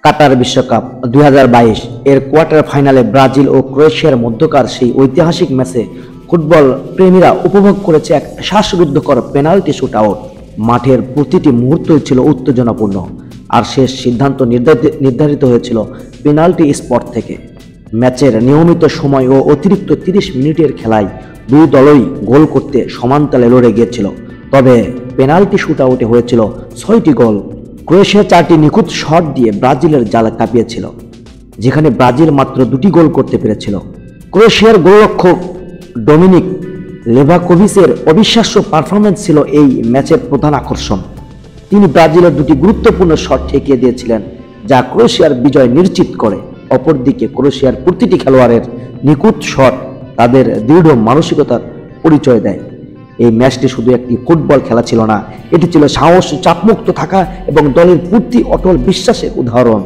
কাতার বিশ্বকাপ 2022 এর কোয়ার্টার ফাইনালে ব্রাজিল ও ক্রোয়েশিয়ার মধ্যকার সেই ঐতিহাসিক ম্যাচে ফুটবল প্রেমীরা উপভোগ করেছে এক শ্বাসরুদ্ধকর পেনাল্টি শুট আউট। মাঠের প্রতিটি মুহূর্তই ছিল উত্তেজনাপূর্ণ, আর শেষ সিদ্ধান্ত নির্ধারিত হয়েছিল পেনাল্টি স্পট থেকে। ম্যাচের নিয়মিত সময় ও অতিরিক্ত 30 মিনিটের খেলায় দুই দলই গোল করতে সমান তালে লড়ে গিয়েছিল, তবে পেনাল্টি শুট আউটে হয়েছিল 6টি গোল। ক্রোয়েশিয়া 4টি নিখুঁত শট দিয়ে ব্রাজিলের জাল কাঁপিয়েছিল, যেখানে ব্রাজিল মাত্র 2টি গোল করতে পেরেছিল। ক্রোয়েশিয়ার গোলরক্ষক ডমিনিক লেভাকোভিচের অবিশ্বাস্য পারফরম্যান্স ছিল এই ম্যাচের প্রধান আকর্ষণ। তিনি ব্রাজিলের 2টি গুরুত্বপূর্ণ শট ঠেকিয়ে দিয়েছিলেন, যা ক্রোয়েশিয়ার বিজয় নিশ্চিত করে। অপরদিকে ক্রোয়েশিয়ার প্রতিটি খেলোয়াড়ের নিখুঁত শট তাদের দৃঢ় মানসিকতার পরিচয় দেয়। এই ম্যাচটি শুধু একটি ফুটবল খেলা ছিল না, এটি ছিল সাহস, চাপমুক্ত থাকা এবং দলের প্রতি অটল বিশ্বাসের উদাহরণ।